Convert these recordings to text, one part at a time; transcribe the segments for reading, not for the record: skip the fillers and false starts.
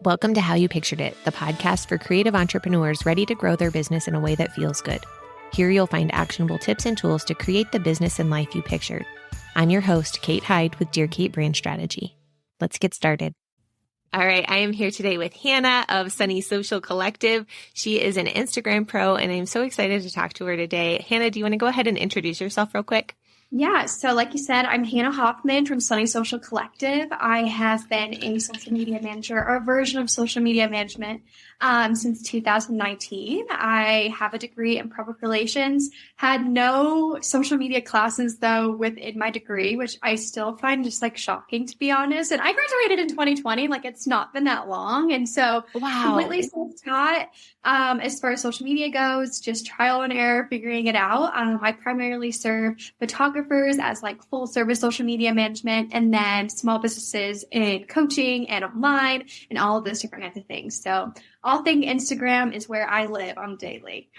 Welcome to How You Pictured It, the podcast for creative entrepreneurs ready to grow their business in a way that feels good. Here you'll find actionable tips and tools to create the business and life you pictured. I'm your host, Kate Hyde with Dear Kate Brand Strategy. Let's get started. All right, I am here today with Hannah of Sunny Social Collective. She is an Instagram pro, and I'm so excited to talk to her today. Hannah, do you want to go ahead and introduce yourself real quick? Yeah, so like you said, I'm Hannah Hoffman from Sunny Social Collective. I have been a social media manager or a version of social media management since 2019. I have a degree in public relations, had no social media classes though within my degree, which I still find just like shocking to be honest. And I graduated in 2020, like it's not been that long. And so completely self-taught as far as social media goes, just trial and error, figuring it out. I primarily serve photographers as like full service social media management, and then small businesses in coaching and online and all of those different kinds of things. So all thing Instagram is where I live on daily.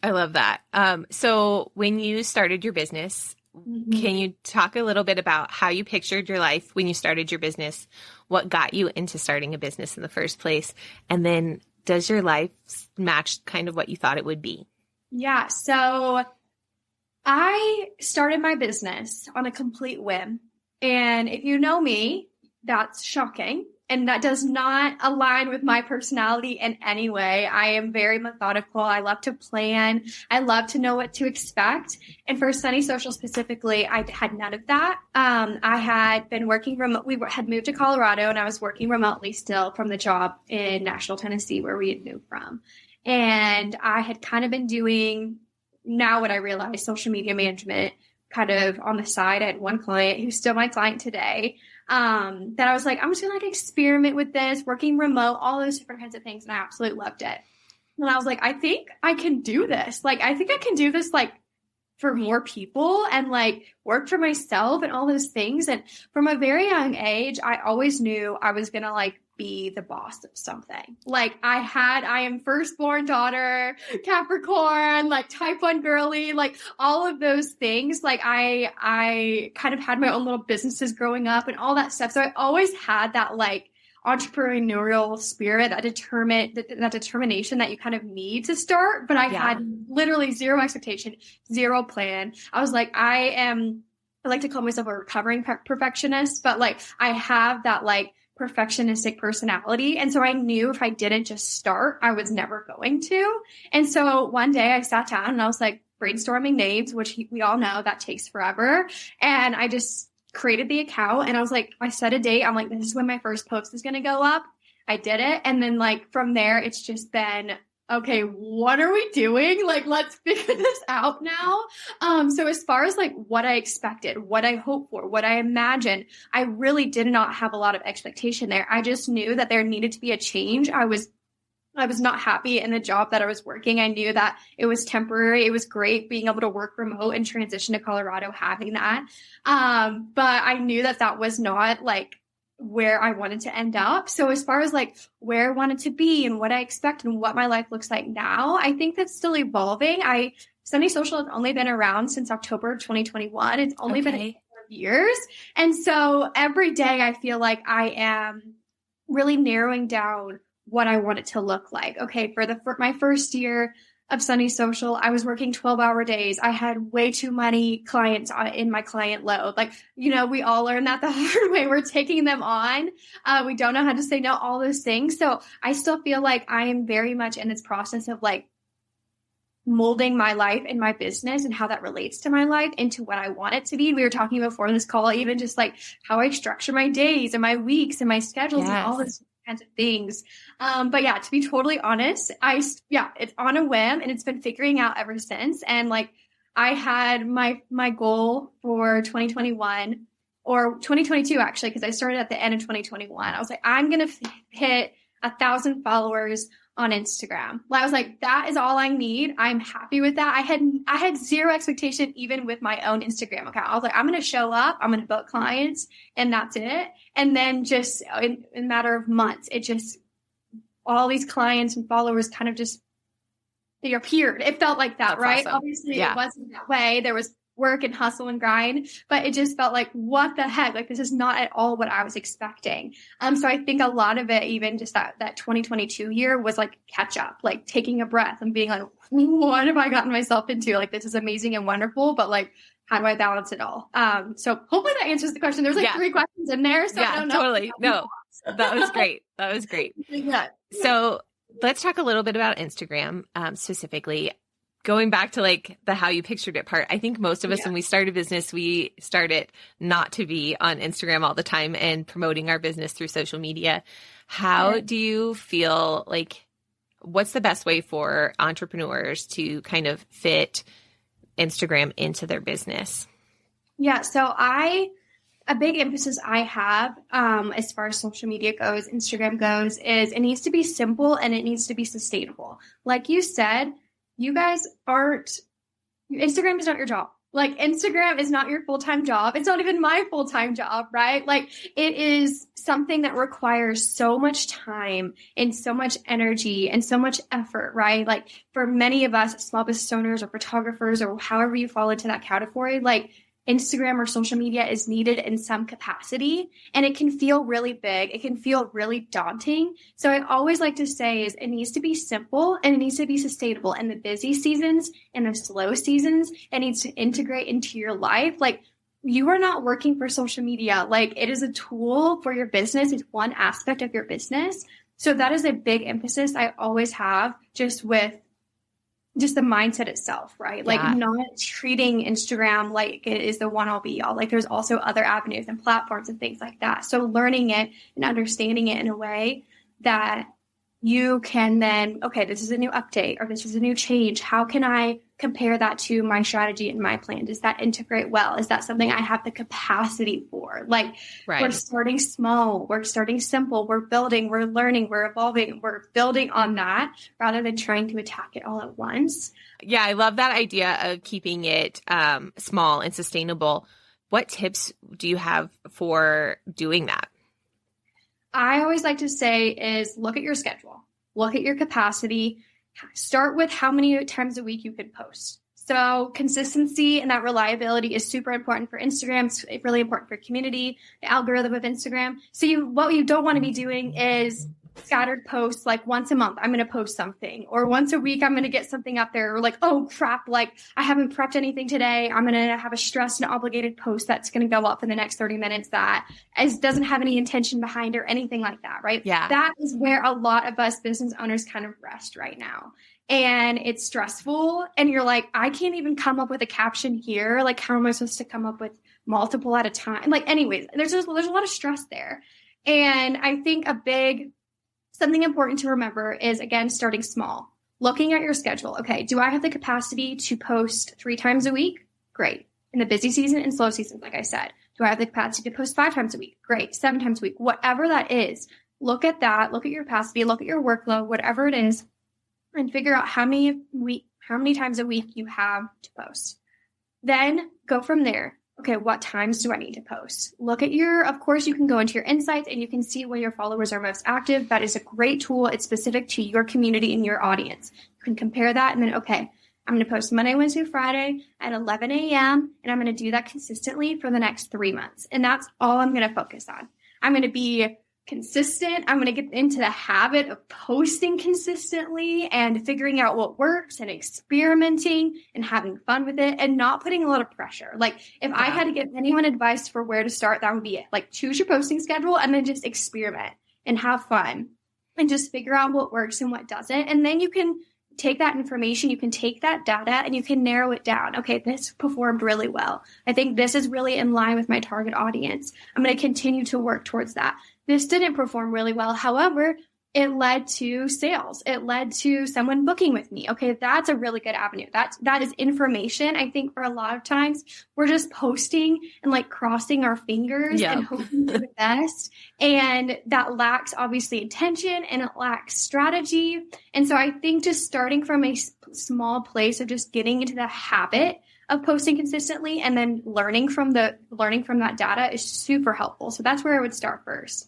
I love that. So when you started your business, can you talk a little bit about how you pictured your life when you started your business? What got you into starting a business in the first place? And then does your life match kind of what you thought it would be? Yeah. So I started my business on a complete whim. And if you know me, that's shocking. And that does not align with my personality in any way. I am very methodical. I love to plan. I love to know what to expect. And for Sunny Social specifically, I had none of that. I had been working remote. We had moved to Colorado, and I was working remotely still from the job in Nashville, Tennessee, where we had moved from. And I had kind of been doing, now what I realize, social media management kind of on the side. I had one client who's still my client today. That I was like, I'm just gonna like experiment with this, working remote, all those different kinds of things. And I absolutely loved it. And I was like, I think I can do this. Like, I think I can do this like for more people and like work for myself and all those things. And from a very young age, I always knew I was gonna like be the boss of something. Like I am firstborn daughter, Capricorn, like type 1 girly, like all of those things. Like I kind of had my own little businesses growing up and all that stuff. So I always had that like entrepreneurial spirit, that determination that you kind of need to start. But I had literally zero expectation, zero plan. I was like, I like to call myself a recovering perfectionist, but like I have that like perfectionistic personality. And so I knew if I didn't just start, I was never going to. And so one day I sat down and I was like brainstorming names, which we all know that takes forever. And I just created the account and I was like, I set a date. I'm like, this is when my first post is going to go up. I did it. And then like from there, it's just been, okay, what are we doing? Like, let's figure this out now. So as far as like what I expected, what I hoped for, what I imagined, I really did not have a lot of expectation there. I just knew that there needed to be a change. I was not happy in the job that I was working. I knew that it was temporary. It was great being able to work remote and transition to Colorado, having that. But I knew that that was not like where I wanted to end up. So as far as like where I wanted to be and what I expect and what my life looks like now, I think that's still evolving. Sunny Social has only been around since October of 2021. It's only been 4 years. And so every day I feel like I am really narrowing down what I want it to look like. Okay, for my first year of Sunny Social, I was working 12-hour days. I had way too many clients in my client load. Like, you know, we all learn that the hard way. We're taking them on. We don't know how to say no, all those things. So I still feel like I am very much in this process of like molding my life and my business and how that relates to my life into what I want it to be. We were talking before in this call, even just like how I structure my days and my weeks and my schedules and all this kinds of things. But yeah, to be totally honest, it's on a whim and it's been figuring out ever since. And like, I had my goal for 2021 or 2022, actually, because I started at the end of 2021. I was like, I'm going to hit 1,000 followers on Instagram. I was like, that is all I need. I'm happy with that. I had zero expectation even with my own Instagram account. I was like, I'm going to show up, I'm going to book clients, and that's it. And then just in a matter of months, it just, all these clients and followers kind of just, they appeared. It felt like that, right? Awesome. Obviously it wasn't that way. There was work and hustle and grind, but it just felt like, what the heck? Like, this is not at all what I was expecting. So I think a lot of it, even just that 2022 year was like catch up, like taking a breath and being like, what have I gotten myself into? Like, this is amazing and wonderful, but like, how do I balance it all? So hopefully that answers the question. There's like 3 questions in there. So I don't know. Totally. No, that was great. That was great. Yeah. So let's talk a little bit about Instagram, specifically. Going back to like the how you pictured it part, I think most of us, when we start a business, we start it not to be on Instagram all the time and promoting our business through social media. How do you feel like, what's the best way for entrepreneurs to kind of fit Instagram into their business? Yeah. So a big emphasis I have, as far as social media goes, Instagram goes, is it needs to be simple and it needs to be sustainable. Like you said, Instagram is not your job. Like, Instagram is not your full-time job. It's not even my full-time job, right? Like, it is something that requires so much time and so much energy and so much effort, right? Like, for many of us, small business owners or photographers or however you fall into that category, like, Instagram or social media is needed in some capacity, and it can feel really big. It can feel really daunting. So I always like to say is it needs to be simple and it needs to be sustainable. In the busy seasons and the slow seasons, it needs to integrate into your life. Like, you are not working for social media. Like, it is a tool for your business. It's one aspect of your business. So that is a big emphasis I always have just with just the mindset itself, right? Like, not treating Instagram like it is the one all be all. Like, there's also other avenues and platforms and things like that. So learning it and understanding it in a way that you can then, okay, this is a new update or this is a new change. How can I compare that to my strategy and my plan? Does that integrate well? Is that something I have the capacity for? Like, we're starting small, we're starting simple, we're building, we're learning, we're evolving, we're building on that rather than trying to attack it all at once. Yeah, I love that idea of keeping it small and sustainable. What tips do you have for doing that? I always like to say is look at your schedule, look at your capacity, start with how many times a week you could post. So consistency and that reliability is super important for Instagram. It's really important for community, the algorithm of Instagram. So what you don't want to be doing is scattered posts, like once a month, I'm going to post something, or once a week, I'm going to get something up there, or like, oh crap, like I haven't prepped anything today. I'm going to have a stressed and obligated post that's going to go up in the next 30 minutes that doesn't have any intention behind or anything like that, right? Yeah. That is where a lot of us business owners kind of rest right now. And it's stressful. And you're like, I can't even come up with a caption here. Like, how am I supposed to come up with multiple at a time? Like, anyways, there's a lot of stress there. And I think something important to remember is, again, starting small, looking at your schedule. Okay, do I have the capacity to post 3 times a week? Great. In the busy season and slow seasons, like I said. Do I have the capacity to post 5 times a week? Great. 7 times a week, whatever that is. Look at that. Look at your capacity. Look at your workload, whatever it is, and figure out how many times a week you have to post. Then go from there. Okay, what times do I need to post? Look at of course, you can go into your insights and you can see where your followers are most active. That is a great tool. It's specific to your community and your audience. You can compare that and then, okay, I'm going to post Monday, Wednesday, Friday at 11 a.m. and I'm going to do that consistently for the next 3 months. And that's all I'm going to focus on. I'm going to be consistent. I'm going to get into the habit of posting consistently and figuring out what works and experimenting and having fun with it and not putting a lot of pressure. Like, if I had to give anyone advice for where to start, that would be it. Like, choose your posting schedule and then just experiment and have fun and just figure out what works and what doesn't. And then you can take that information, you can take that data and you can narrow it down. Okay, this performed really well. I think this is really in line with my target audience. I'm going to continue to work towards that. This didn't perform really well. However, it led to sales. It led to someone booking with me. Okay, that's a really good avenue. That is information. I think for a lot of times we're just posting and like crossing our fingers and hoping for the best. And that lacks obviously intention and it lacks strategy. And so I think just starting from a small place of just getting into the habit of posting consistently and then learning from that data is super helpful. So that's where I would start first.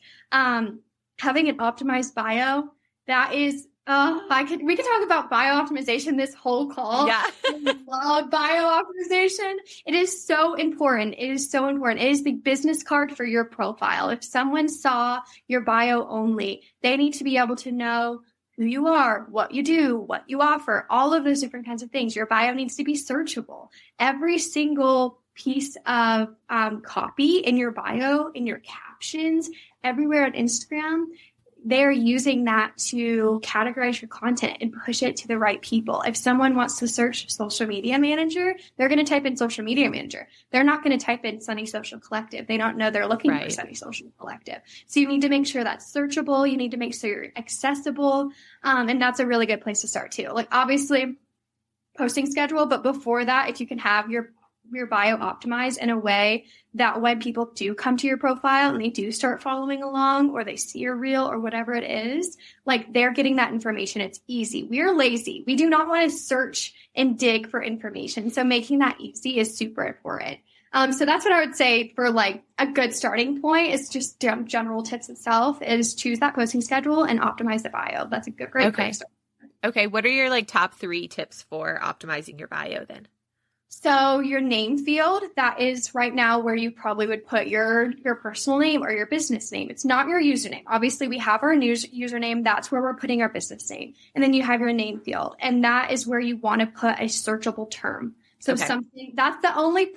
Having an optimized bio, that is We could talk about bio optimization this whole call. Yeah. I love bio optimization. It is so important. It is so important. It is the business card for your profile. If someone saw your bio only, they need to be able to know who you are, what you do, what you offer, all of those different kinds of things. Your bio needs to be searchable. Every single piece of copy in your bio, in your captions, everywhere on Instagram, they're using that to categorize your content and push it to the right people. If someone wants to search social media manager, they're going to type in social media manager. They're not going to type in Sunny Social Collective. They don't know they're looking for Sunny Social Collective. So you need to make sure that's searchable. You need to make sure you're accessible. And that's a really good place to start too. Like obviously posting schedule, but before that, if you can have your bio optimized in a way that when people do come to your profile and they do start following along or they see your reel or whatever it is, like they're getting that information. It's easy. We're lazy. We do not want to search and dig for information. So making that easy is super important. So that's what I would say for like a good starting point is just general tips itself is choose that posting schedule and optimize the bio. That's a great place to start. Okay. What are your like top 3 tips for optimizing your bio then? So your name field, that is right now where you probably would put your personal name or your business name. It's not your username. Obviously, we have our username. That's where we're putting our business name. And then you have your name field. And that is where you want to put a searchable term. So something that's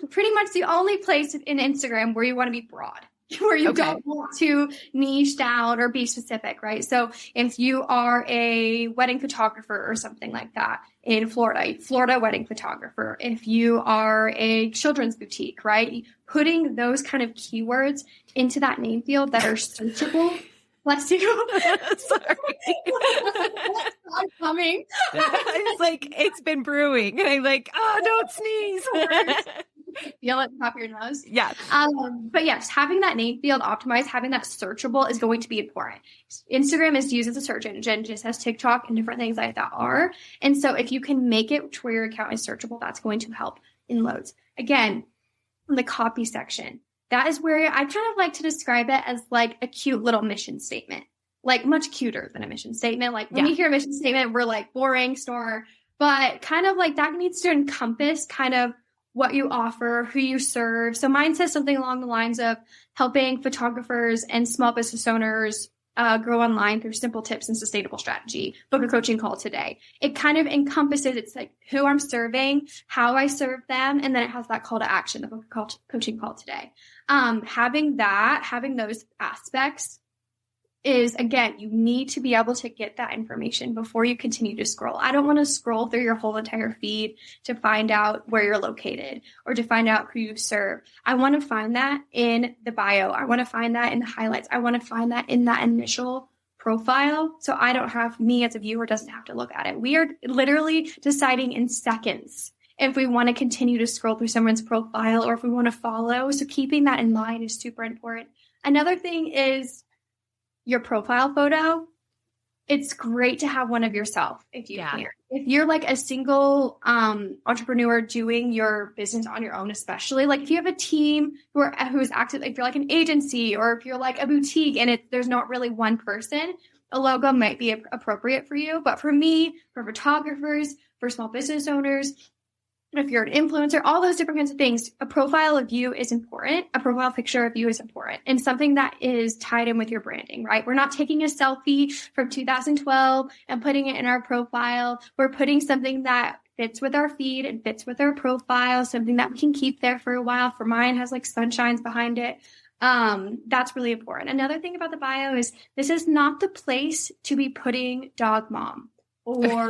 pretty much the only place in Instagram where you want to be broad, where you don't want to niche down or be specific, right? So if you are a wedding photographer or something like that in Florida wedding photographer, if you are a children's boutique, right? Putting those kind of keywords into that name field that are searchable. Bless you. Sorry. I'm coming. It's like, it's been brewing. And I'm like, oh, don't sneeze. Feel it at the top of your nose. Yeah. But yes, having that name field optimized, having that searchable is going to be important. Instagram is used as a search engine, just as TikTok and different things like that are. And so if you can make it to where your account is searchable, that's going to help in loads. Again, in the copy section, that is where I kind of like to describe it as like a cute little mission statement, like much cuter than a mission statement. Like when we hear a mission statement, we're like boring, snore, but kind of like that needs to encompass kind of what you offer, who you serve. So mine says something along the lines of helping photographers and small business owners grow online through simple tips and sustainable strategy. Book a coaching call today. It kind of encompasses, it's like who I'm serving, how I serve them, and then it has that call to action, the book a coaching call today. Having those aspects is, again, you need to be able to get that information before you continue to scroll. I don't want to scroll through your whole entire feed to find out where you're located or to find out who you serve. I want to find that in the bio. I want to find that in the highlights. I want to find that in that initial profile. So I don't have, me as a viewer doesn't have to look at it. We are literally deciding in seconds if we want to continue to scroll through someone's profile or if we want to follow. So keeping that in mind is super important. Another thing is your profile photo. It's great to have one of yourself if you can. If you're like a single entrepreneur doing your business on your own, especially like if you have a team who's active, if you're like an agency or if you're like a boutique and there's not really one person, a logo might be appropriate for you. But for me, for photographers, for small business owners, if you're an influencer, all those different kinds of things, a profile of you is important. A profile picture of you is important and something that is tied in with your branding, right? We're not taking a selfie from 2012 and putting it in our profile. We're putting something that fits with our feed and fits with our profile, something that we can keep there for a while. For mine has like sunshines behind it. That's really important. Another thing about the bio is this is not the place to be putting dog mom. Or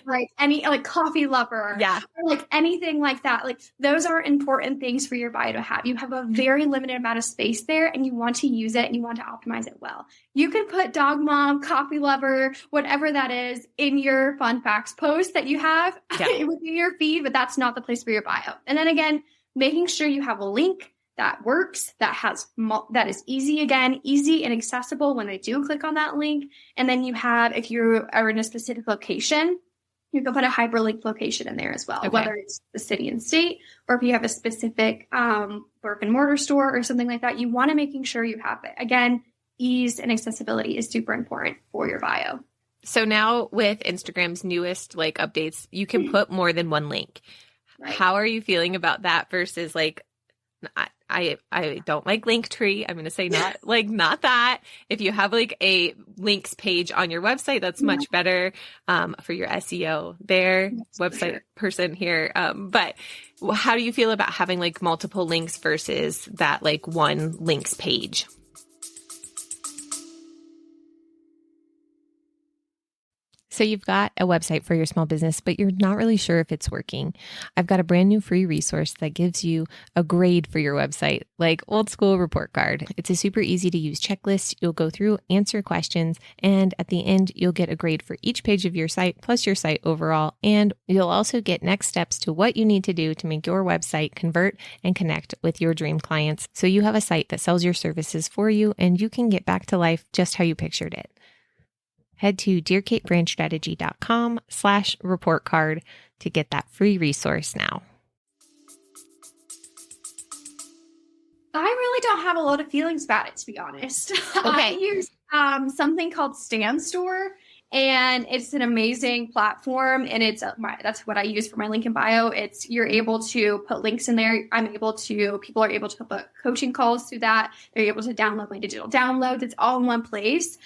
like any like coffee lover, or like anything like that. Like those are important things for your bio to have. You have a very limited amount of space there and you want to use it and you want to optimize it well. You can put dog mom, coffee lover, whatever that is in your fun facts post that you have within your feed, but that's not the place for your bio. And then again, making sure you have a link that works, that is easy and accessible when they do click on that link. And then you have, if you are in a specific location, you can put a hyperlink location in there as well, whether it's the city and state, or if you have a specific brick and mortar store or something like that, you want to making sure you have it. Again, ease and accessibility is super important for your bio. So now with Instagram's newest like updates, you can put more than one link. Right. How are you feeling about that versus like, I don't like Linktree. I'm going to say not that. If you have like a links page on your website, that's much better for your SEO there, website person here. But how do you feel about having like multiple links versus that like one links page? So you've got a website for your small business, but you're not really sure if it's working. I've got a brand new free resource that gives you a grade for your website, like old school report card. It's a super easy to use checklist. You'll go through, answer questions, and at the end, you'll get a grade for each page of your site, plus your site overall. And you'll also get next steps to what you need to do to make your website convert and connect with your dream clients. So you have a site that sells your services for you, and you can get back to life just how you pictured it. Head to dearkatebrandstrategy.com/report card to get that free resource now. I really don't have a lot of feelings about it, to be honest. Okay. I use something called Stan Store, and it's an amazing platform, and that's what I use for my link in bio. You're able to put links in there. People are able to put coaching calls through that. They're able to download my digital downloads. It's all in one place.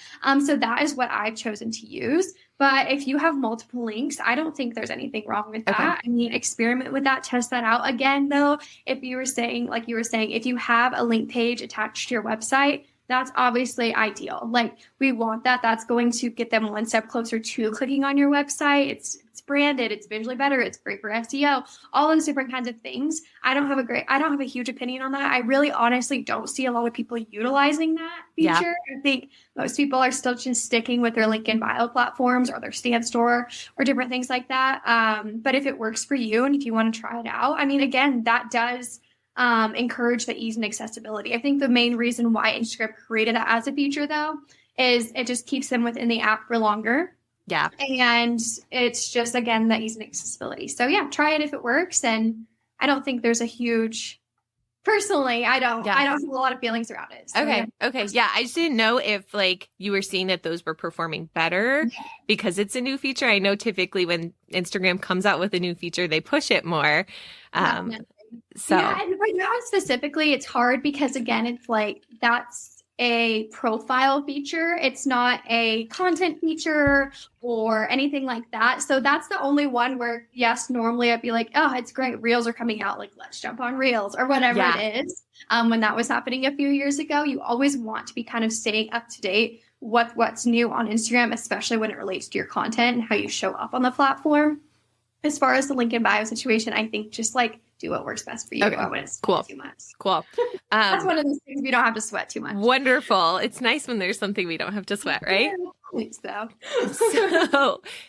So that is what I've chosen to use. But if you have multiple links, I don't think there's anything wrong with that. Okay. I mean, experiment with that, test that out. Again, though, if you were saying, if you have a link page attached to your website, that's obviously ideal. Like, we want that. That's going to get them one step closer to clicking on your website. It's branded. It's visually better. It's great for SEO, all those different kinds of things. I don't have a huge opinion on that. I really honestly don't see a lot of people utilizing that feature. Yeah. I think most people are still just sticking with their link in bio platforms or their Stan Store or different things like that. But if it works for you and if you want to try it out, I mean, again, that does encourage the ease and accessibility. I think the main reason why Instagram created that as a feature, though, is it just keeps them within the app for longer. Yeah. And it's just, again, the ease and accessibility. So yeah, try it if it works. And I don't think there's personally, I don't have a lot of feelings around it. So, okay. Yeah. I just didn't know if like you were seeing that those were performing better because it's a new feature. I know typically when Instagram comes out with a new feature, they push it more. So yeah, and right now specifically, it's hard because again, it's like that's a profile feature. It's not a content feature or anything like that. So that's the only one where, yes, normally I'd be like, oh, it's great. Reels are coming out. Like, let's jump on Reels or whatever it is. When that was happening a few years ago, you always want to be kind of staying up to date what's new on Instagram, especially when it relates to your content and how you show up on the platform. As far as the link in bio situation, I think just like do what works best for you. Okay. I wouldn't sweat too much. Cool. That's one of those things we don't have to sweat too much. Wonderful. It's nice when there's something we don't have to sweat, right? Yeah,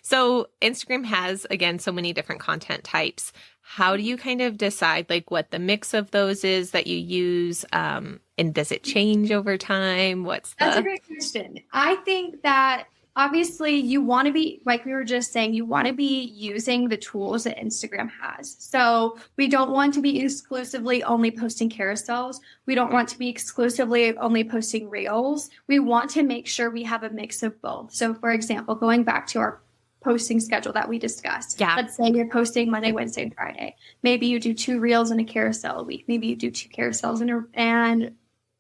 so Instagram has, again, so many different content types. How do you kind of decide like what the mix of those is that you use? And does it change over time? That's a great question. I think that obviously you want to be, like we were just saying, you want to be using the tools that Instagram has. So we don't want to be exclusively only posting carousels. We don't want to be exclusively only posting reels. We want to make sure we have a mix of both. So for example, going back to our posting schedule that we discussed. Yeah. Let's say you're posting Monday, Wednesday, and Friday. Maybe you do 2 reels and a carousel a week. Maybe you do 2 carousels and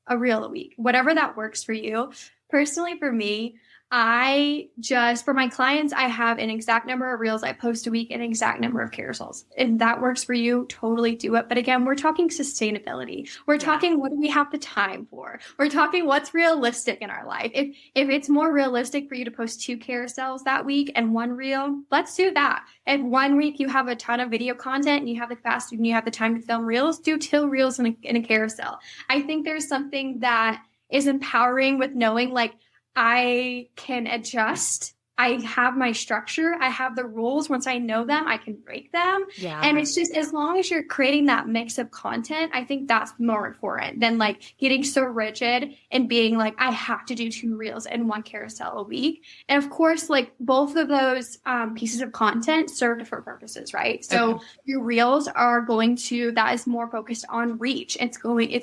a reel a week. Whatever that works for you. Personally, for me, for my clients, I have an exact number of reels I post a week, an exact number of carousels. If that works for you, totally do it. But again, we're talking sustainability. We're talking, what do we have the time for? We're talking what's realistic in our life. If it's more realistic for you to post 2 carousels that week and 1 reel, let's do that. If 1 week you have a ton of video content and you have the capacity and you have the time to film reels, do 2 reels in a carousel. I think there's something that is empowering with knowing like, I can adjust. I have my structure. I have the rules. Once I know them, I can break them. Yeah. And it's just, as long as you're creating that mix of content, I think that's more important than like getting so rigid and being like, I have to do 2 reels and 1 carousel a week. And of course, like both of those pieces of content serve different purposes, right? So your reels that is more focused on reach. It's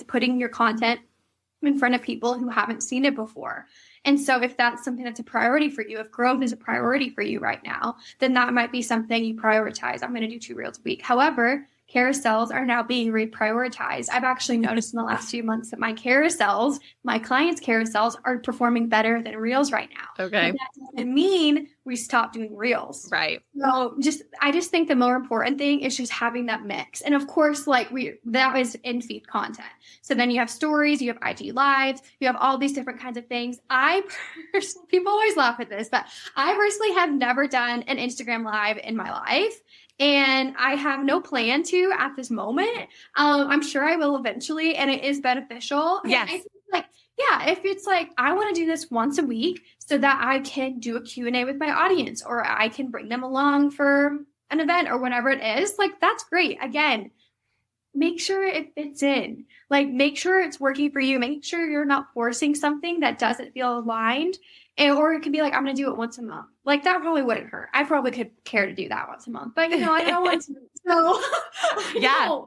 putting your content in front of people who haven't seen it before. And so if that's something that's a priority for you, if growth is a priority for you right now, then that might be something you prioritize. I'm going to do 2 reels a week. However, carousels are now being reprioritized. I've actually noticed in the last few months that my carousels, my clients' carousels, are performing better than reels right now. Okay. But that doesn't mean we stop doing reels. Right. So I just think the more important thing is just having that mix. And of course, like that is in feed content. So then you have stories, you have IG lives, you have all these different kinds of things. People always laugh at this, but I personally have never done an Instagram live in my life. And I have no plan to at this moment. I'm sure I will eventually, and it is beneficial. Yes. And I think if it's like, I want to do this once a week so that I can do a Q&A with my audience, or I can bring them along for an event or whatever it is, like, that's great. Again, make sure it fits in. Like, make sure it's working for you. Make sure you're not forcing something that doesn't feel aligned. Or it could be like, I'm going to do it once a month. Like, that probably wouldn't hurt. I probably could care to do that once a month. But, I don't want to. So, yeah.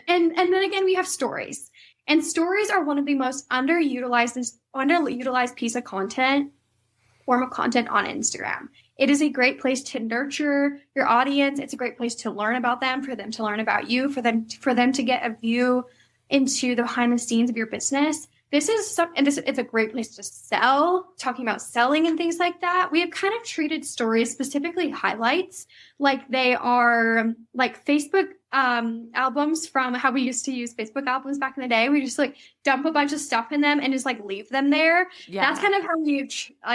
And then again, we have stories. And stories are one of the most underutilized piece of content, form of content on Instagram. It is a great place to nurture your audience. It's a great place to learn about them, for them to learn about you, for them to get a view into the behind the scenes of your business. It's a great place to sell, talking about selling and things like that. We have kind of treated stories, specifically highlights, like they are like Facebook albums from how we used to use Facebook albums back in the day. We just like dump a bunch of stuff in them and just like leave them there. Yeah. That's kind of how we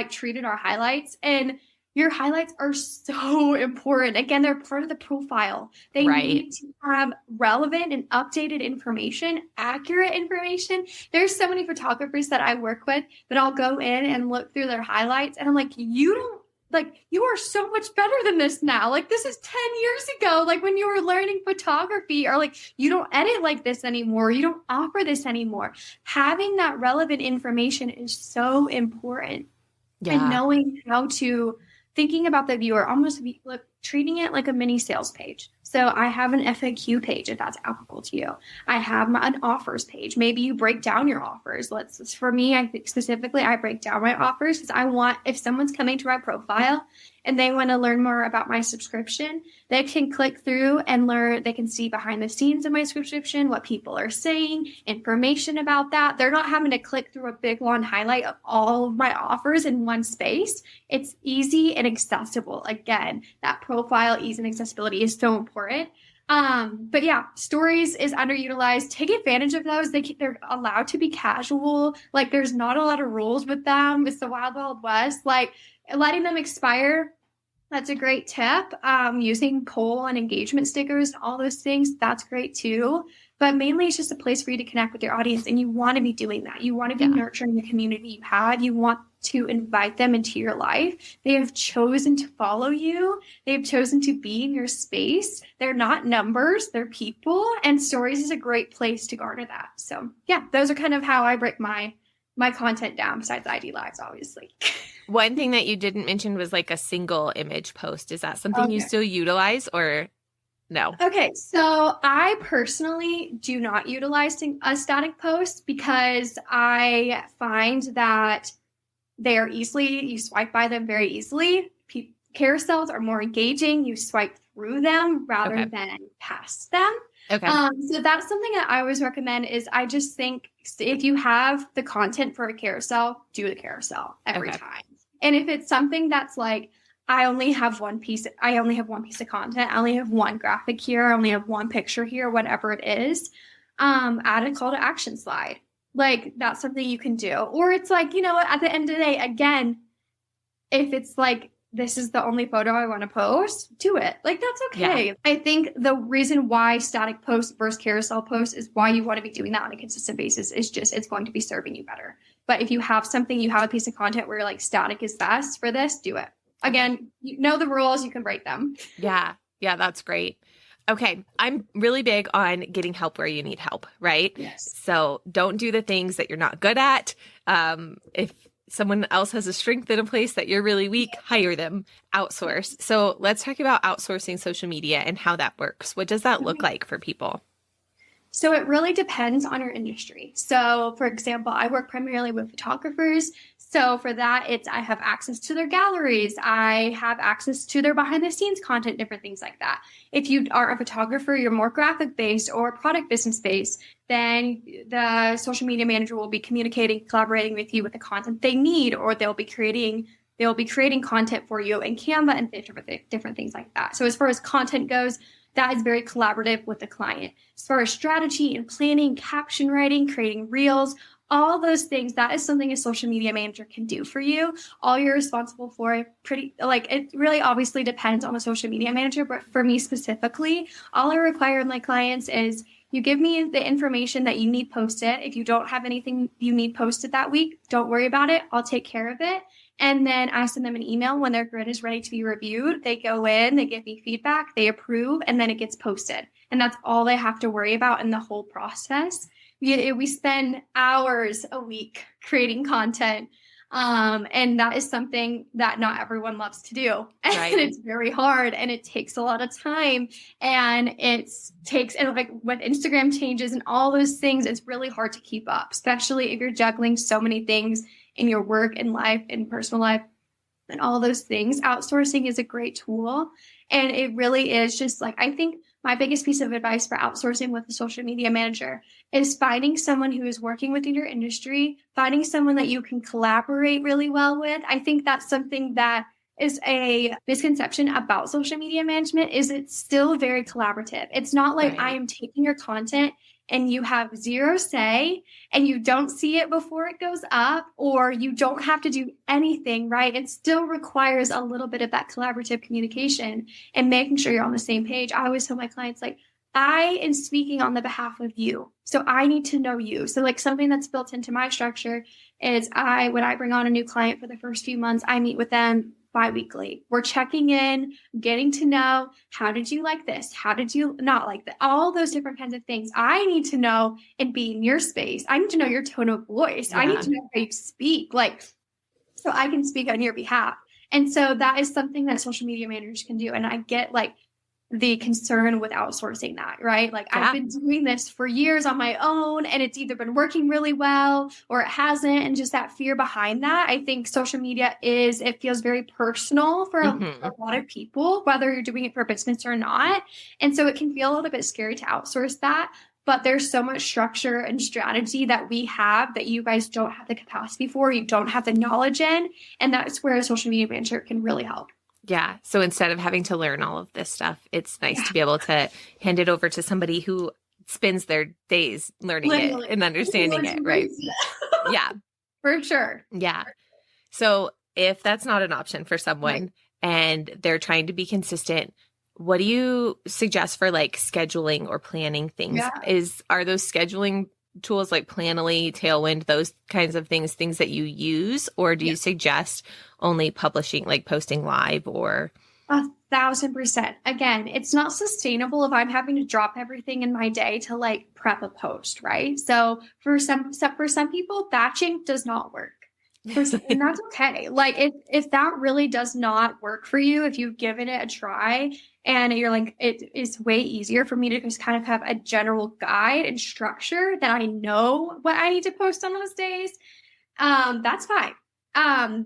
treated our highlights. And your highlights are so important. Again, they're part of the profile. They need to have relevant and updated information, accurate information. There's so many photographers that I work with that I'll go in and look through their highlights, and I'm like, you are so much better than this now. Like, this is 10 years ago, like when you were learning photography, or like, you don't edit like this anymore. You don't offer this anymore. Having that relevant information is so important. Yeah. And knowing how to, thinking about the viewer, almost treating it like a mini sales page. So I have an FAQ page, if that's applicable to you. I have an offers page. Maybe you break down your offers. For me, I think specifically, I break down my offers because I want, if someone's coming to my profile and they want to learn more about my subscription, they can click through and learn. They can see behind the scenes of my subscription, what people are saying, information about that. They're not having to click through a big long highlight of all of my offers in one space. It's easy and accessible. Again, that profile ease and accessibility is so important. But yeah, stories is underutilized. Take advantage of those. They're allowed to be casual. Like, there's not a lot of rules with them. It's the wild, wild west. Like, letting them expire, that's a great tip. Using poll and engagement stickers, all those things, that's great too. But mainly it's just a place for you to connect with your audience, and you want to be doing that. You want to be nurturing the community you had. You want to invite them into your life. They have chosen to follow you. They've chosen to be in your space. They're not numbers, they're people, and stories is a great place to garner that. So yeah, those are kind of how I break my content down, besides ID lives, obviously. One thing that you didn't mention was like a single image post. Is that something you still utilize, or no? Okay. So I personally do not utilize a static post because I find that they are you swipe by them very easily. Carousels are more engaging. You swipe through them rather than past them. Okay. So that's something that I always recommend. Is I just think if you have the content for a carousel, do the carousel every time. And if it's something that's like, I only have one piece of content, I only have one graphic here, I only have one picture here, whatever it is, add a call to action slide. Like, that's something you can do. Or it's like, at the end of the day, again, if it's like, this is the only photo I want to post, do it. Like, that's okay. Yeah. I think the reason why static posts versus carousel posts is why you want to be doing that on a consistent basis is just, it's going to be serving you better. But if you have a piece of content where you're like, static is best for this, do it. Again, you know the rules, you can break them. Yeah. Yeah, that's great. Okay. I'm really big on getting help where you need help, right? Yes. So don't do the things that you're not good at. If someone else has a strength in a place that you're really weak, hire them, outsource. So let's talk about outsourcing social media and how that works. What does that look like for people? So it really depends on your industry. So for example, I work primarily with photographers. So for that, I have access to their galleries. I have access to their behind the scenes content, different things like that. If you are a photographer, you're more graphic based or product business based, then the social media manager will be communicating, collaborating with you with the content they need, or they'll be creating content for you in Canva and different things like that. So as far as content goes, that is very collaborative with the client. As far as strategy and planning, caption writing, creating reels, all those things, that is something a social media manager can do for you. All you're responsible for, it really obviously depends on the social media manager, but for me specifically, all I require of my clients is you give me the information that you need posted. If you don't have anything you need posted that week, don't worry about it. I'll take care of it. And then I send them an email when their grid is ready to be reviewed. They go in, they give me feedback, they approve, and then it gets posted. And that's all they have to worry about in the whole process. We spend hours a week creating content. And that is something that not everyone loves to do. Right. And it's very hard and it takes a lot of time, and and like with Instagram changes and all those things, it's really hard to keep up, especially if you're juggling so many things in your work and life and personal life and all those things. Outsourcing is a great tool. And it really is just like, I think my biggest piece of advice for outsourcing with a social media manager is finding someone who is working within your industry, finding someone that you can collaborate really well with. I think that's something that is a misconception about social media management, is it's still very collaborative. It's not like I am taking your content and you have zero say and you don't see it before it goes up, or you don't have to do anything, right? It still requires a little bit of that collaborative communication and making sure you're on the same page. I always tell my clients, like, I am speaking on the behalf of you, so I need to know you. So like something that's built into my structure is when I bring on a new client for the first few months, I meet with them bi-weekly. We're checking in, getting to know, how did you like this? How did you not like that? All those different kinds of things. I need to know and be in your space. I need to know your tone of voice. Yeah. I need to know how you speak, so I can speak on your behalf. And so that is something that social media managers can do. And I get the concern with outsourcing that, right? I've been doing this for years on my own, and it's either been working really well or it hasn't. And just that fear behind that, I think social media it feels very personal for a lot of people, whether you're doing it for business or not. And so it can feel a little bit scary to outsource that. But there's so much structure and strategy that we have that you guys don't have the capacity for, you don't have the knowledge in. And that's where a social media manager can really help. Yeah. So instead of having to learn all of this stuff, it's nice to be able to hand it over to somebody who spends their days learning it and understanding it. Right. Yeah. For sure. Yeah. So if that's not an option for someone and they're trying to be consistent, what do you suggest for scheduling or planning things? Yeah. Are those scheduling tools like Planoly, Tailwind, those kinds of things that you use, or do you suggest only publishing, posting live, or? 1,000%. Again, it's not sustainable if I'm having to drop everything in my day to prep a post, right? So for some people, batching does not work. And that's okay. If that really does not work for you, if you've given it a try and you're it is way easier for me to just kind of have a general guide and structure that I know what I need to post on those days, that's fine.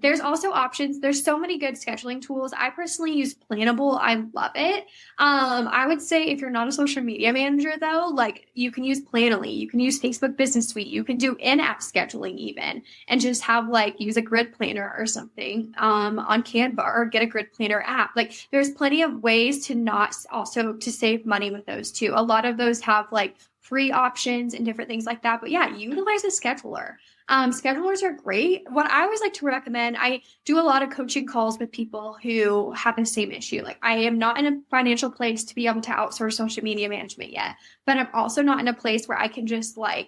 There's also options. There's so many good scheduling tools. I personally use Planable. I love it. I would say if you're not a social media manager though, you can use Planoly, you can use Facebook Business Suite, you can do in-app scheduling even, and just have use a grid planner or something, on Canva, or get a grid planner app. There's plenty of ways to save money with those too. A lot of those have free options and different things like that. But yeah, utilize a scheduler. Schedulers are great. What I always like to recommend, I do a lot of coaching calls with people who have the same issue. I am not in a financial place to be able to outsource social media management yet, but I'm also not in a place where I can just knock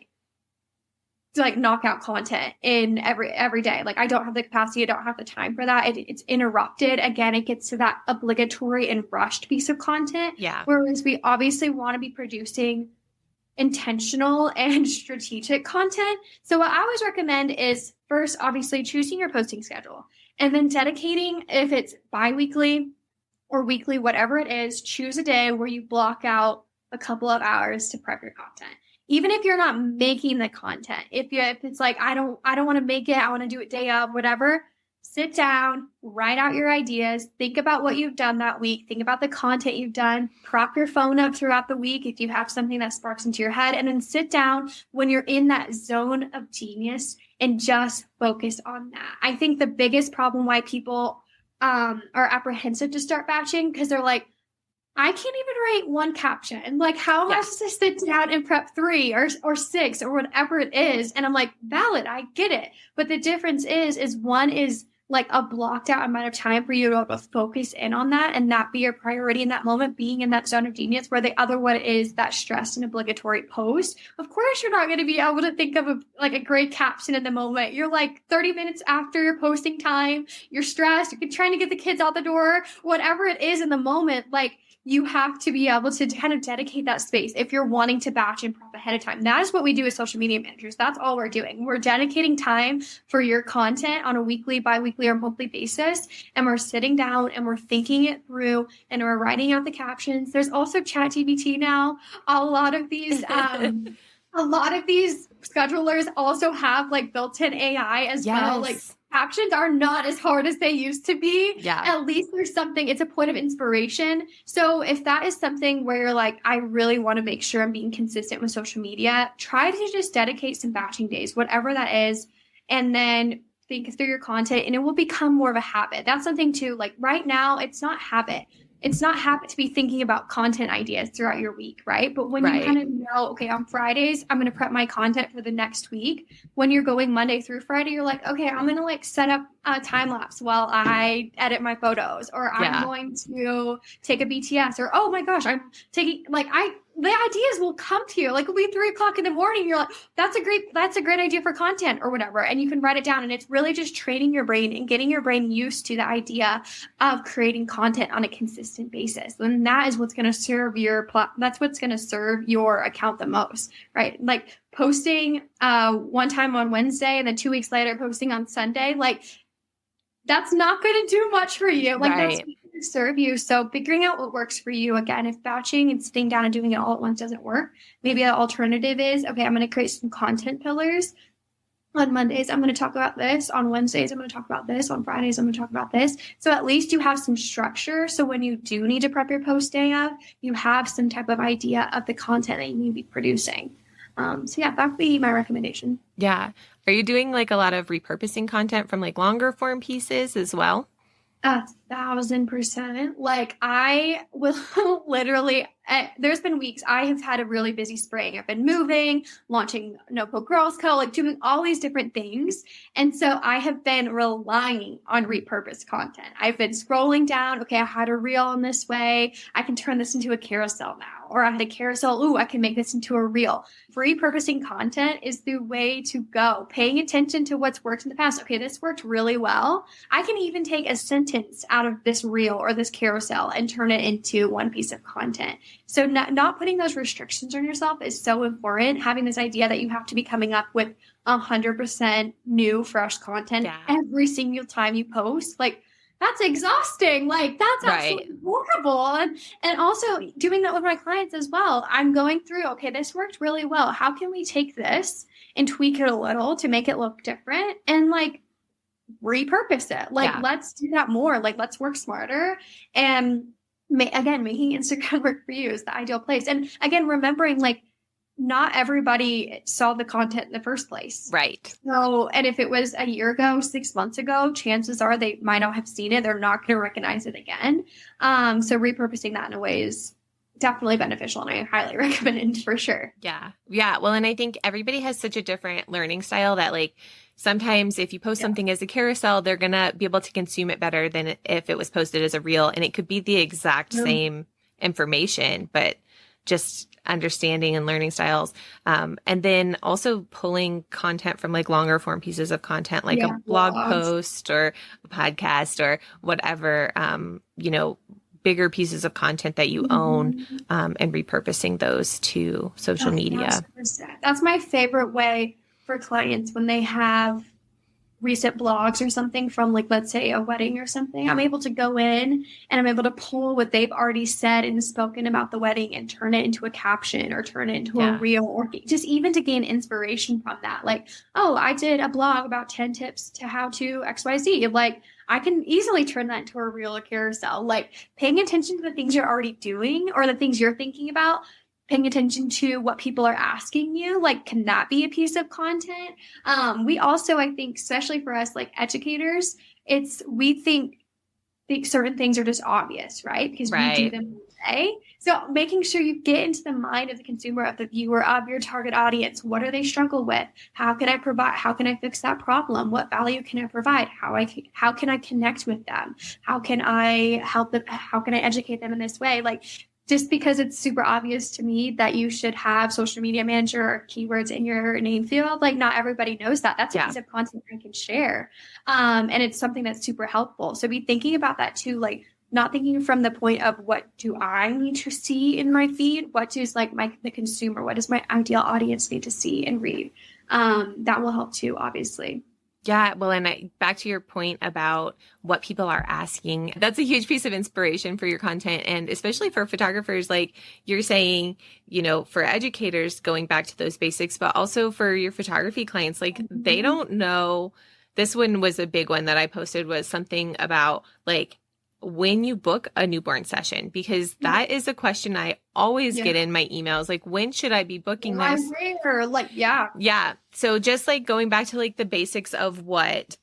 out content in every day. I don't have the capacity. I don't have the time for that. It's interrupted. Again, it gets to that obligatory and rushed piece of content. Yeah. Whereas we obviously want to be producing intentional and strategic content. So what I always recommend is first, obviously, choosing your posting schedule, and then dedicating, if it's bi-weekly or weekly, whatever it is, choose a day where you block out a couple of hours to prep your content. even if you're not making the content, if it's like, I don't want to make it, I want to do it day of, whatever, sit down, write out your ideas, think about what you've done that week, think about the content you've done, prop your phone up throughout the week if you have something that sparks into your head, and then sit down when you're in that zone of genius and just focus on that. I think the biggest problem why people are apprehensive to start batching, because they're like, I can't even write one caption. Like, how am I supposed to sit down and prep 3 or 6 or whatever it is? And I'm like, valid, I get it. But the difference is one is like a blocked out amount of time for you to be able to focus in on that and not be your priority in that moment, being in that zone of genius, where the other one is that stressed and obligatory post. Of course, you're not going to be able to think of a great caption in the moment. You're like 30 minutes after your posting time, you're stressed, you're trying to get the kids out the door, whatever it is in the moment, like, you have to be able to kind of dedicate that space if you're wanting to batch and prep ahead of time. That is what we do as social media managers. That's all we're doing. We're dedicating time for your content on a weekly, bi-weekly, or monthly basis. And we're sitting down and we're thinking it through and we're writing out the captions. There's also ChatGPT now. A lot of these schedulers also have like built-in AI as well. Like, captions are not as hard as they used to be. Yeah. At least there's something, it's a point of inspiration. So if that is something where you're like, I really want to make sure I'm being consistent with social media, try to just dedicate some batching days, whatever that is, and then think through your content, and it will become more of a habit. That's something too, like right now, it's not habit. It's not habit to be thinking about content ideas throughout your week, right? But when you kind of know, okay, on Fridays, I'm going to prep my content for the next week. When you're going Monday through Friday, you're like, okay, I'm going to like set up a time lapse while I edit my photos, or I'm going to take a BTS, or, oh my gosh, I'm taking the ideas will come to you. Like, it'll be 3:00 in the morning. You're like, that's a great idea for content or whatever. And you can write it down. And it's really just training your brain and getting your brain used to the idea of creating content on a consistent basis. And that is what's going to serve that's what's going to serve your account the most, right? Like posting one time on Wednesday and then 2 weeks later posting on Sunday, like that's not going to do much for you. Like that's going to serve you. So figuring out what works for you. Again, if batching and sitting down and doing it all at once doesn't work, maybe the alternative is, okay, I'm going to create some content pillars. On Mondays, I'm going to talk about this. On Wednesdays, I'm going to talk about this. On Fridays, I'm going to talk about this. So at least you have some structure. So when you do need to prep your post day of, you have some type of idea of the content that you need to be producing. So yeah, that would be my recommendation. Yeah. Are you doing like a lot of repurposing content from like longer form pieces as well? 1,000%. Like I will literally, there's been weeks I have had a really busy spring. I've been moving, launching Notebook Girls Co., like doing all these different things. And so I have been relying on repurposed content. I've been scrolling down. Okay, I had a reel in this way. I can turn this into a carousel now. Or I had a carousel. Ooh, I can make this into a reel. Repurposing content is the way to go. Paying attention to what's worked in the past. Okay, this worked really well. I can even take a sentence out of this reel or this carousel and turn it into one piece of content. So not putting those restrictions on yourself is so important. Having this idea that you have to be coming up with 100% new, fresh content every single time you post, like that's exhausting. Like that's absolutely horrible. And also doing that with my clients as well. I'm going through, okay, this worked really well. How can we take this and tweak it a little to make it look different and like repurpose it? Like, let's do that more. Like, let's work smarter. And again, making Instagram work for you is the ideal place. And again, remembering like not everybody saw the content in the first place. Right. So, and if it was a year ago, 6 months ago, chances are they might not have seen it. They're not going to recognize it again. So repurposing that in a way is definitely beneficial, and I highly recommend it for sure. Yeah. Yeah. Well, and I think everybody has such a different learning style that like sometimes if you post something as a carousel, they're going to be able to consume it better than if it was posted as a reel. And it could be the exact same information, but just understanding and learning styles. And then also pulling content from like longer form pieces of content, like a blog post or a podcast or whatever, bigger pieces of content that you own, and repurposing those to social media. 100%. That's my favorite way for clients when they have recent blogs or something from like, let's say a wedding or something, I'm able to go in and I'm able to pull what they've already said and spoken about the wedding and turn it into a caption or turn it into a reel, or just even to gain inspiration from that. Like, oh, I did a blog about 10 tips to how to XYZ. Like, I can easily turn that into a reel or carousel. Like, paying attention to the things you're already doing or the things you're thinking about, paying attention to what people are asking you, like, can that be a piece of content? We also, I think, especially for us, like educators, we think certain things are just obvious, right? Because we do them every day. So making sure you get into the mind of the consumer, of the viewer, of your target audience. What do they struggle with? How can I fix that problem? What value can I provide? How can I connect with them? How can I help them? How can I educate them in this way? Like, just because it's super obvious to me that you should have social media manager or keywords in your name field, like not everybody knows that. That's a piece of content I can share. And it's something that's super helpful. So be thinking about that too, like not thinking from the point of what do I need to see in my feed? What does like the consumer, what does my ideal audience need to see and read? That will help too, obviously. Yeah. Well, and back to your point about what people are asking, that's a huge piece of inspiration for your content. And especially for photographers, like you're saying, for educators, going back to those basics, but also for your photography clients, like they don't know. This one was a big one that I posted, was something about like, when you book a newborn session, because that is a question I always get in my emails. Like, when should I be booking this? Yeah. So just like going back to like the basics of what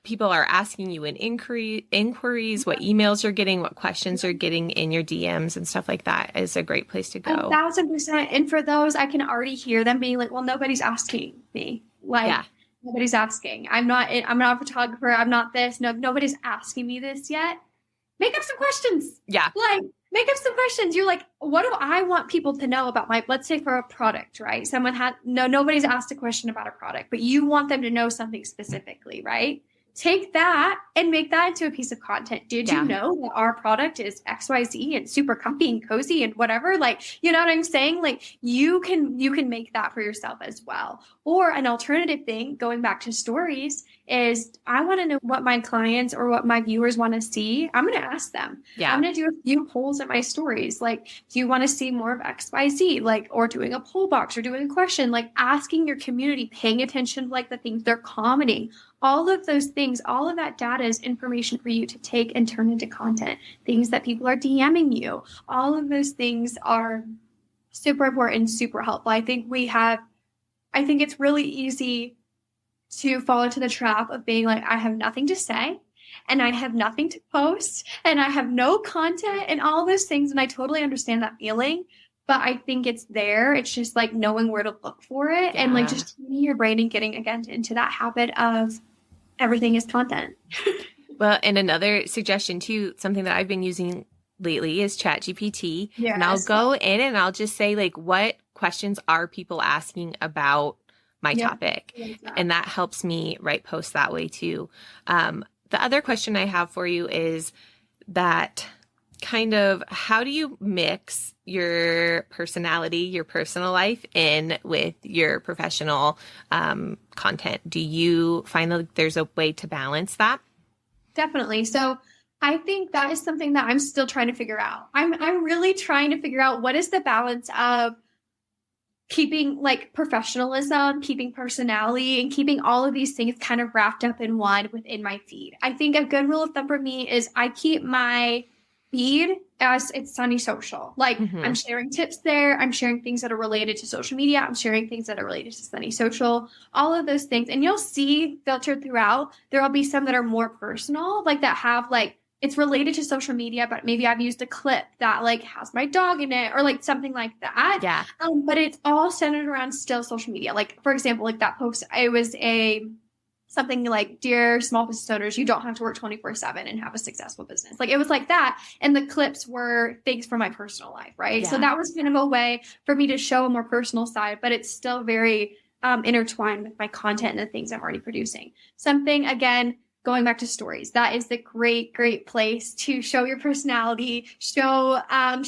people are asking you in inquiries, what emails you're getting, what questions you're getting in your DMs and stuff like that is a great place to go. 1,000%. And for those, I can already hear them being like, well, nobody's asking me. Like, nobody's asking. I'm not a photographer. I'm not this. No, nobody's asking me this yet. Make up some questions. Yeah. Like, make up some questions. You're like, what do I want people to know about let's say for a product, right? Nobody's asked a question about a product, but you want them to know something specifically, right? Take that and make that into a piece of content. Did you know that our product is XYZ and super comfy and cozy and whatever? Like, you know what I'm saying? Like, you can make that for yourself as well. Or an alternative thing, going back to stories, is I want to know what my clients or what my viewers want to see. I'm going to ask them. Yeah. I'm going to do a few polls in my stories. Like, do you want to see more of XYZ? Like, or doing a poll box or doing a question, like asking your community, paying attention to like the things they're commenting. All of those things, all of that data is information for you to take and turn into content. Things that people are DMing you. All of those things are super important, super helpful. I think it's really easy to fall into the trap of being like, I have nothing to say and I have nothing to post and I have no content and all those things. And I totally understand that feeling, but I think it's there. It's just like knowing where to look for it and like just tuning your brain and getting again into that habit of everything is content. Well, and another suggestion too, something that I've been using lately is ChatGPT. Yes. And I'll go in and I'll just say like, what questions are people asking about my topic? Exactly. And that helps me write posts that way too. The other question I have for you is that kind of, how do you mix your personality, your personal life in with your professional content? Do you find that there's a way to balance that? Definitely. So I think that is something that I'm still trying to figure out. I'm really trying to figure out what is the balance of keeping like professionalism, keeping personality, and keeping all of these things kind of wrapped up in one within my feed. I think a good rule of thumb for me is I keep my feed as it's Sunny Social. Like I'm sharing tips there. I'm sharing things that are related to social media. I'm sharing things that are related to Sunny Social, all of those things. And you'll see filtered throughout, there'll be some that are more personal, like that have like, it's related to social media, but maybe I've used a clip that like has my dog in it or like something like that. Yeah. But it's all centered around still social media. Like for example, like that post, it was something like, dear small business owners, you don't have to work 24/7 and have a successful business. Like it was like that. And the clips were things from my personal life. Right. Yeah. So that was kind of a way for me to show a more personal side, but it's still very intertwined with my content and the things I'm already producing. Something again, going back to stories, that is the great, great place to show your personality, share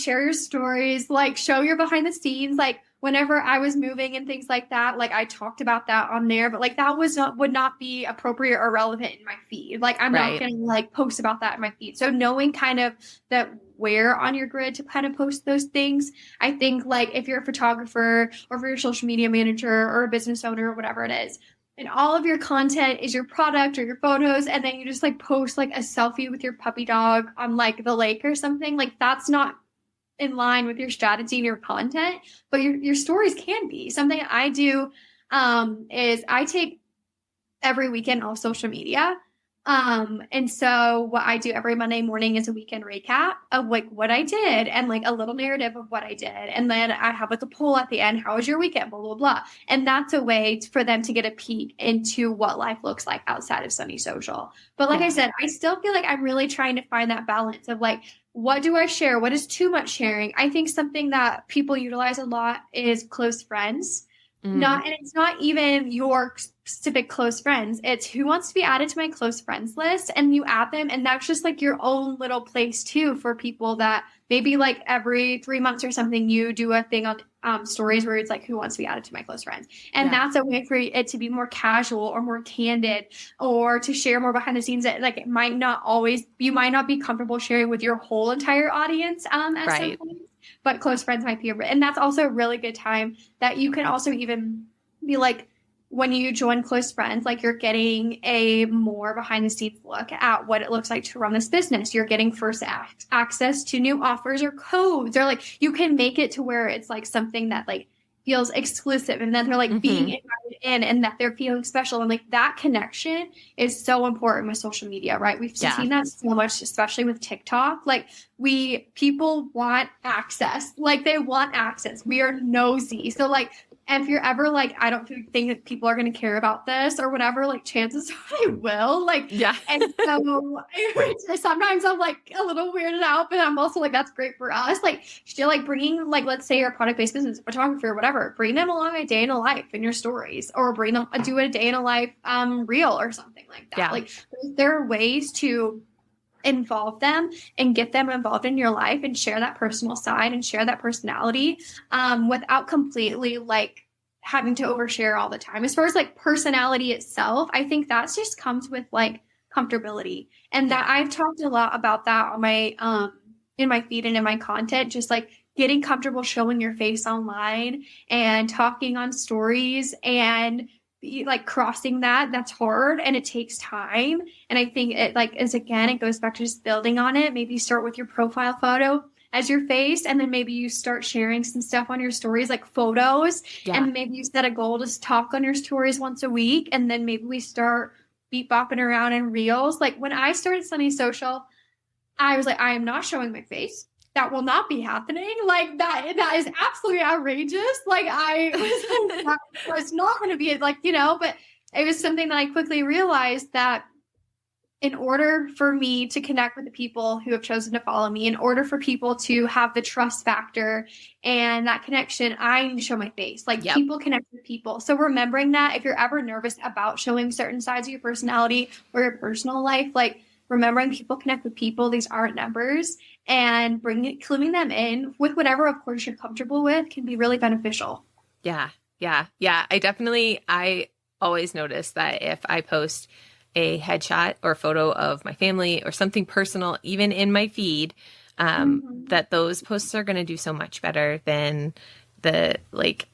your stories, like show your behind the scenes, like whenever I was moving and things like that, like I talked about that on there, but like that would not be appropriate or relevant in my feed. Like I'm not going to like post about that in my feed. So knowing kind of that where on your grid to kind of post those things, I think like if you're a photographer or if you're a social media manager or a business owner or whatever it is, and all of your content is your product or your photos, and then you just like post like a selfie with your puppy dog on like the lake or something, like that's not in line with your strategy and your content, but your stories can be. Something I do is I take every weekend off social media. And so what I do every Monday morning is a weekend recap of like what I did and like a little narrative of what I did. And then I have like a poll at the end. How was your weekend? Blah, blah, blah. And that's a way for them to get a peek into what life looks like outside of Sunny Social. But like I said, I still feel like I'm really trying to find that balance of like, what do I share? What is too much sharing? I think something that people utilize a lot is close friends. And it's not even your specific close friends. It's who wants to be added to my close friends list, and you add them. And that's just like your own little place too for people that maybe like every 3 months or something, you do a thing on stories where it's like, who wants to be added to my close friends? And that's a way for it to be more casual or more candid or to share more behind the scenes that like it might not always, you might not be comfortable sharing with your whole entire audience at some point. But close friends might be and that's also a really good time that you can also even be like, when you join close friends, like you're getting a more behind the scenes look at what it looks like to run this business. You're getting first access to new offers or codes, or like you can make it to where it's like something that like feels exclusive, and then they're like being invited in and that they're feeling special. And like that connection is so important with social media, right? We've seen that so much, especially with TikTok. Like people want access, like they want access. We are nosy. So like, and if you're ever like, I don't think that people are going to care about this or whatever, like chances are they will. Like, and so sometimes I'm like a little weirded out, but I'm also like, that's great for us. Like, still like bringing, like, let's say you're a product-based business, photography or whatever, bring them along a day in a life in your stories, or bring them, do a day in a life reel or something like that. Like, there are ways to involve them and get them involved in your life and share that personal side and share that personality without completely like having to overshare all the time. As far as like personality itself, I think that just comes with like comfortability, and that I've talked a lot about that on my in my feed and in my content, just like getting comfortable showing your face online and talking on stories, and like crossing that's hard and it takes time. And I think it like is, again, it goes back to just building on it. Maybe you start with your profile photo as your face, and then maybe you start sharing some stuff on your stories, like photos, and maybe you set a goal to talk on your stories once a week, and then maybe we start beat bopping around in reels. Like when I started Sunny Social, I was like, I am not showing my face. That will not be happening. Like that is absolutely outrageous. Like I was, that was not going to be like, but it was something that I quickly realized that in order for me to connect with the people who have chosen to follow me, in order for people to have the trust factor and that connection, I need to show my face. Like people connect with people. So remembering that if you're ever nervous about showing certain sides of your personality or your personal life, like remembering people connect with people, these aren't numbers, and including them in with whatever, of course, you're comfortable with can be really beneficial. Yeah. I always notice that if I post a headshot or photo of my family or something personal, even in my feed, that those posts are going to do so much better than the like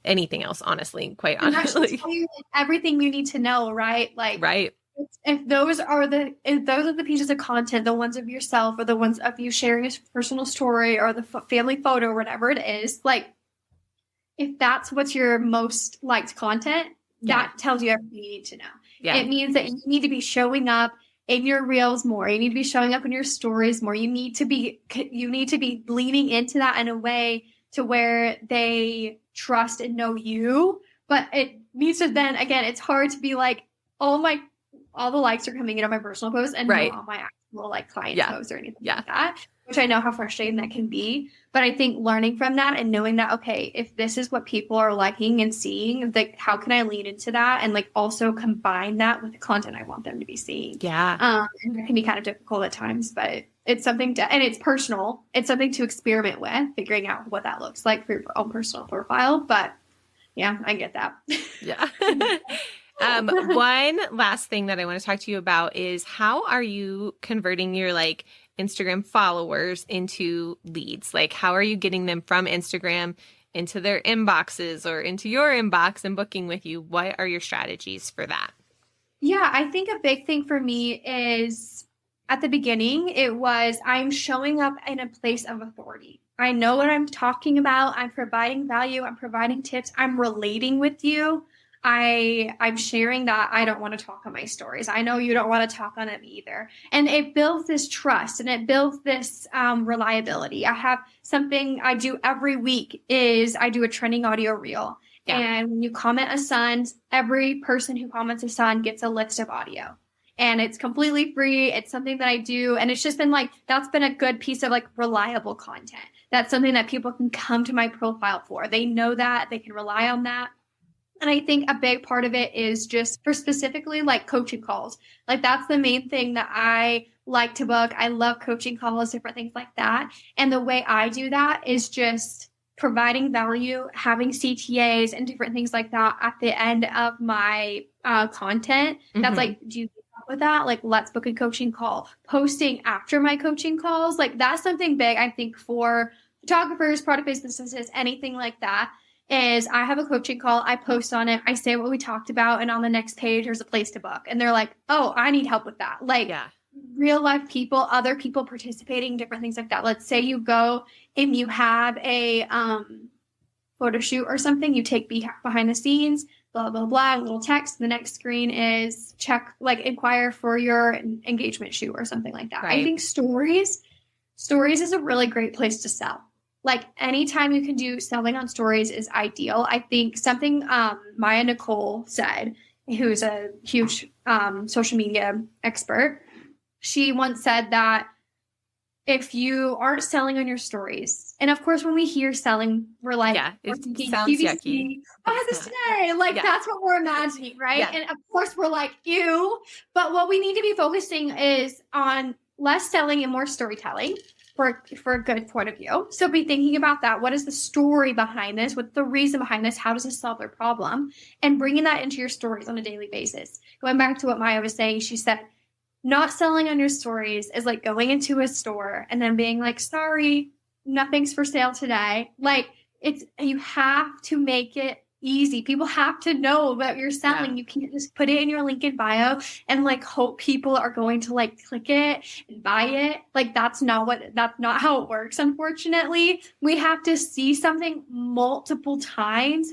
anything else, honestly, quite honestly. Tell you everything you need to know, right? Like, right. If those are the pieces of content, the ones of yourself or the ones of you sharing a personal story or the family photo or whatever it is, like if that's what's your most liked content, that tells you everything you need to know. It means that you need to be showing up in your reels more. You need to be showing up in your stories more. You need to be leaning into that in a way to where they trust and know you. But it needs to then, again, it's hard to be like, all the likes are coming in on my personal posts and not on my actual like client posts or anything like that, which I know how frustrating that can be. But I think learning from that and knowing that, okay, if this is what people are liking and seeing, like how can I lean into that and like also combine that with the content I want them to be seeing? Yeah. And it can be kind of difficult at times, but It's something to, and it's personal. It's something to experiment with, figuring out what that looks like for your own personal profile. But yeah, I get that. Yeah. One last thing that I want to talk to you about is how are you converting your like Instagram followers into leads? Like, how are you getting them from Instagram into their inboxes or into your inbox and booking with you? What are your strategies for that? Yeah, I think a big thing for me is at the beginning, it was I'm showing up in a place of authority. I know what I'm talking about. I'm providing value. I'm providing tips. I'm relating with you. I'm sharing that I don't want to talk on my stories. I know you don't want to talk on them either. And it builds this trust and it builds this reliability. I have something I do every week is I do a trending audio reel. Yeah. And when you comment a son, every person who comments a son gets a list of audio. And it's completely free. It's something that I do. And it's just been like, that's been a good piece of like reliable content. That's something that people can come to my profile for. They know that. They can rely on that. And I think a big part of it is just for specifically like coaching calls. Like that's the main thing that I like to book. I love coaching calls, different things like that. And the way I do that is just providing value, having CTAs and different things like that at the end of my content. That's like, do you keep up with that? Like, let's book a coaching call. Posting after my coaching calls. Like that's something big, I think, for photographers, product-based businesses, anything like that. Is I have a coaching call, I post on it, I say what we talked about, and on the next page, there's a place to book. And they're like, oh, I need help with that. Like real life people, other people participating, different things like that. Let's say you go and you have a photo shoot or something, you take behind the scenes, blah, blah, blah, a little text. The next screen is inquire for your engagement shoot or something like that. Right. I think stories is a really great place to sell. Like anytime you can do selling on stories is ideal. I think something Maya Nicole said, who's a huge social media expert, she once said that if you aren't selling on your stories, and of course when we hear selling, we're like, it sounds yucky. I had this today. Like that's what we're imagining, right? Yeah. And of course we're like, ew. But what we need to be focusing is on less selling and more storytelling. For a good point of view. So be thinking about that. What is the story behind this? What's the reason behind this? How does this solve their problem? And bringing that into your stories on a daily basis. Going back to what Maya was saying, she said, not selling on your stories is like going into a store and then being like, sorry, nothing's for sale today. Like you have to make it easy. People have to know that you're selling. Yeah. You can't just put it in your link in bio and like hope people are going to like click it and buy it. Like that's not how it works. Unfortunately, we have to see something multiple times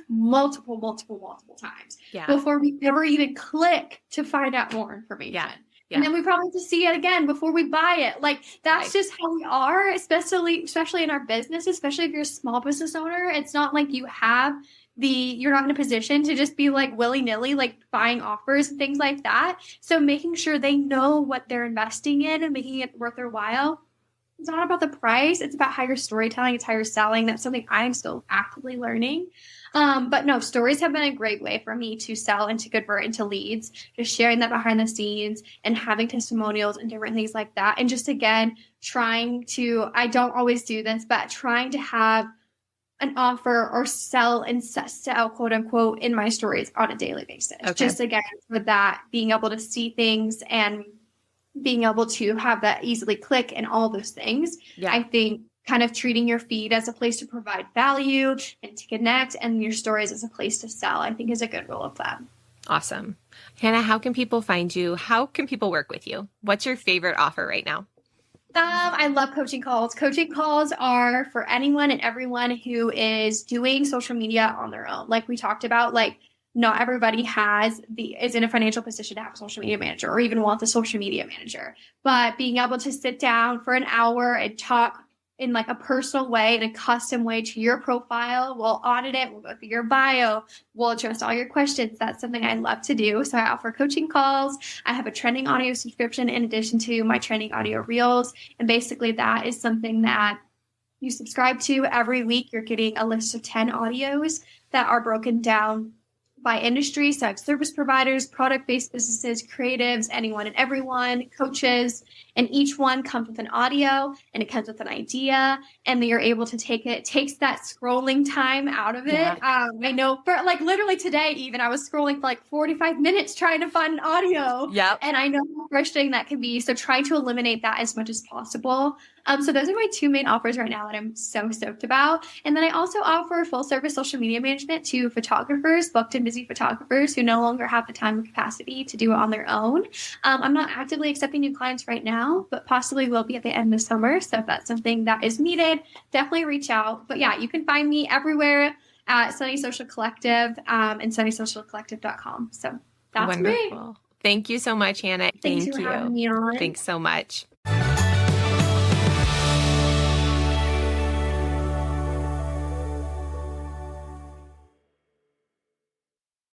before we ever even click to find out more information. Yeah. Yeah. And then we probably have to see it again before we buy it. Like that's just how we are, especially in our business, especially if you're a small business owner. It's not like you're not in a position to just be like willy-nilly, like buying offers and things like that. So making sure they know what they're investing in and making it worth their while. It's not about the price. It's about how you're storytelling. It's how you're selling. That's something I'm still actively learning. But no, stories have been a great way for me to sell and to convert into leads, just sharing that behind the scenes and having testimonials and different things like that. And just again, I don't always do this, but trying to have an offer or sell quote unquote in my stories on a daily basis. Okay. Just again, for that, being able to see things and being able to have that easily click and all those things. Yeah. I think kind of treating your feed as a place to provide value and to connect and your stories as a place to sell, I think is a good rule of thumb. Awesome. Hannah, how can people find you? How can people work with you? What's your favorite offer right now? I love coaching calls. Coaching calls are for anyone and everyone who is doing social media on their own. Like we talked about, like not everybody is in a financial position to have a social media manager or even wants a social media manager. But being able to sit down for an hour and talk in like a personal way, in a custom way to your profile. We'll audit it. We'll go through your bio. We'll address all your questions. That's something I love to do. So I offer coaching calls. I have a trending audio subscription in addition to my trending audio reels. And basically that is something that you subscribe to every week. You're getting a list of 10 audios that are broken down by industry. So I have service providers, product-based businesses, creatives, anyone and everyone, coaches, and each one comes with an audio and it comes with an idea, and then you're able to it takes that scrolling time out of it. Yeah. I know for like literally today, even I was scrolling for like 45 minutes trying to find an audio. Yep. And I know how frustrating that can be. So try to eliminate that as much as possible. So those are my two main offers right now that I'm so stoked about. And then I also offer full service social media management to photographers, booked and busy photographers who no longer have the time and capacity to do it on their own. I'm not actively accepting new clients right now, but possibly will be at the end of summer. So if that's something that is needed, definitely reach out. But yeah, you can find me everywhere at Sunny Social Collective and sunnysocialcollective.com. So that's wonderful. me. Thank you so much, Hannah. Thanks for having me on. Thanks so much.